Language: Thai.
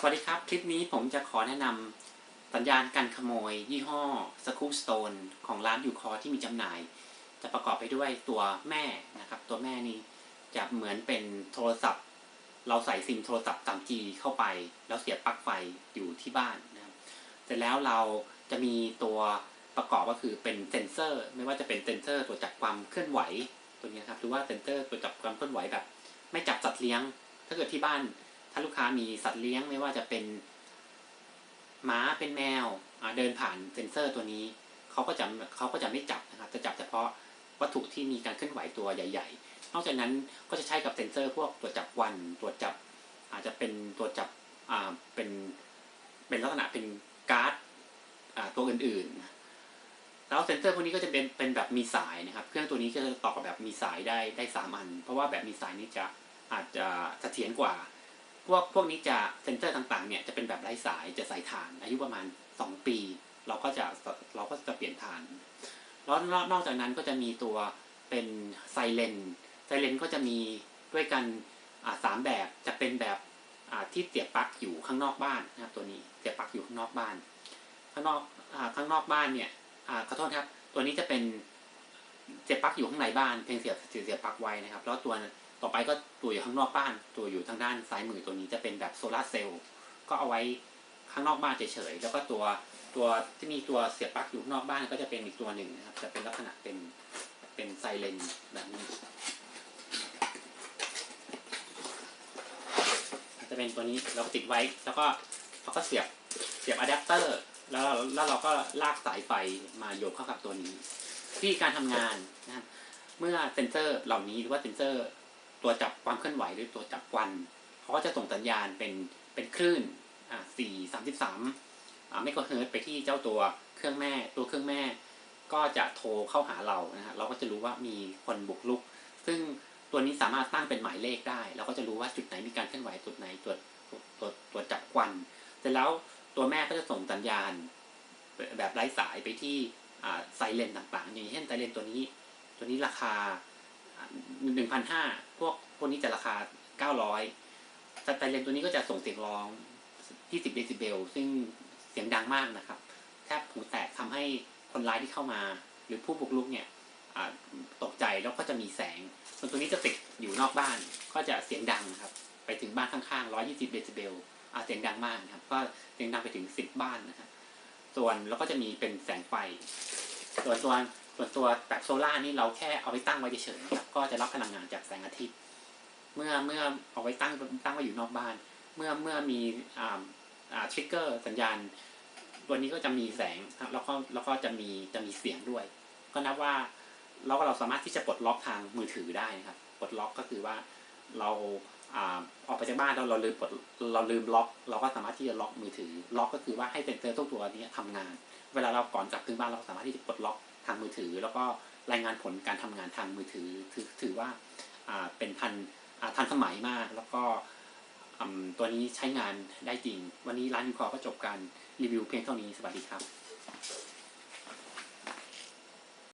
สวัสดีครับคลิปนี้ผมจะขอแนะนำสัญญาณกันขโมยยี่ห้อ Scoopstone ของร้านยูคอที่มีจำหน่ายจะประกอบไปด้วยตัวแม่นะครับตัวแม่นี้จะเหมือนเป็นโทรศัพท์เราใส่ซิมโทรศัพท์ 3G เข้าไปแล้วเสียบปลั๊กไฟอยู่ที่บ้านนะครับเสร็จแล้วเราจะมีตัวประกอบก็คือเป็นเซนเซอร์ไม่ว่าจะเป็นเซนเซอร์ตรวจจับความเคลื่อนไหวตัวนี้ครับหรือว่าเซนเซอร์ตรวจจับความเคลื่อนไหวแบบไม่จับสัตว์เลี้ยงถ้าเกิดที่บ้านถ้าลูกค้ามีสัตว์เลี้ยงไม่ว่าจะเป็นหมาเป็นแมวเดินผ่านเซ็นเซอร์ตัวนี้เขาก็จะไม่จับนะครับจะจับเฉพาะวัตถุที่มีการเคลื่อนไหวตัวใหญ่ๆนอกจากนั้นก็จะใช้กับเซ็นเซอร์พวกตรวจจับควันตรวจจับอาจจะเป็นตรวจจับเป็นลักษณะเป็นก๊าซตัวอื่นๆแล้วเซ็นเซอร์พวกนี้ก็จะเป็นแบบมีสายนะครับเครื่องตัวนี้ก็จะต่อกับแบบมีสายได้3 อันเพราะว่าแบบมีสายนี้อาจจะเสถียรกว่าพวกนี้จะเซนเซอร์ต่างๆเนี่ยจะเป็นแบบไร้สายจะใส่ถ่านอายุประมาณ2 ปีเราก็จะเปลี่ยนถ่านแล้วนอกจากนั้นก็จะมีตัวเป็นไซเรนก็จะมีด้วยกัน3 แบบจะเป็นแบบที่เสียบปลั๊กอยู่ข้างนอกบ้านนะครับตัวนี้เสียบปลั๊กอยู่ข้างนอกบ้านข้างนอกบ้านเนี่ยขอโทษครับตัวนี้จะเป็นเสียบปลั๊กอยู่ข้างในบ้านเพียงเสียบปลั๊กไว้นะครับแล้วตัวต่อไปก็ตัวอยู่ข้างนอกบ้านตัวอยู่ทางด้านซ้ายมือตัวนี้จะเป็นแบบโซลาร์เซลล์ก็เอาไว้ข้างนอกบ้านเฉยๆแล้วก็ตัวที่มีตัวเสียบปลั๊กอยู่ข้างนอกบ้านก็จะเป็นอีกตัวหนึ่งนะครับจะเป็นลักษณะเป็นไซเรนแบบนี้จะเป็นตัวนี้เราติดไว้แล้วก็เราก็เสียบอะแดปเตอร์แล้วเราก็ลากสายไฟมาโยงเข้ากับตัวนี้วิธีการทำงานนะครับเมื่อเซนเซอร์เหล่านี้หรือว่าเซนเซอร์ตัวจับความเคลื่อนไหวหรือตัวจับควันเขาก็จะส่งสัญญาณเป็นคลื่น433เมกะเฮิรตซ์ไปที่เจ้าตัวเครื่องแม่ก็จะโทรเข้าหาเรานะฮะเราก็จะรู้ว่ามีคนบุกรุกซึ่งตัวนี้สามารถตั้งเป็นหมายเลขได้เราก็จะรู้ว่าจุดไหนมีการเคลื่อนไหวจุดไหนตัวจับควันเสร็จแล้วตัวแม่ก็จะส่งสัญญาณแบบไร้สายไปที่ไซเรนต่างๆอย่างเช่นไซเรนตัวนี้ราคา1,500พวกนี้จะราคา900ไซเรนตัวนี้ก็จะส่งเสียงร้อง20 เดซิเบลซึ่งเสียงดังมากนะครับแทบหูแตกทำให้คนร้ายที่เข้ามาหรือผู้บุกรุกเนี่ยตกใจแล้วก็จะมีแสงส่วนตัวนี้จะติดอยู่นอกบ้านก็จะเสียงดังครับไปถึงบ้านข้างๆ120 เดซิเบลเสียงดังมากนะครับก็เสียงดังไปถึง10 บ้านนะครับส่วนแล้วก็จะมีเป็นแสงไฟส่วนตัวแบบโซล่านี่เราแค่เอาไปตั้งไว้เฉยๆครับก็จะรับพลังงานจากแสงอาทิตย์เมื่อเอาไว้ตั้งไว้อยู่นอกบ้านเมื่อมีทริกเกอร์สัญญาณตัวนี้ก็จะมีแสงแล้วก็จะมีเสียงด้วยก็นับว่าเราสามารถที่จะปลดล็อกทางมือถือได้นะครับปลดล็อกก็คือว่าเราออกไปจากบ้านแล้วเราลืมล็อกเราก็สามารถที่จะล็อกมือถือล็อกก็คือว่าให้เซนเซอร์ตัวนี้ทำงานเวลาเราก่อนกลับถึงบ้านเราสามารถที่จะปลดล็อกทางมือถือแล้วก็รายงานผลการทำงานทางมือถือถือว่าเป็นทันสมัยมากแล้วก็ตัวนี้ใช้งานได้จริงวันนี้ร้านยูคอก็จบการรีวิวเพียงเท่านี้สวัสดีครับ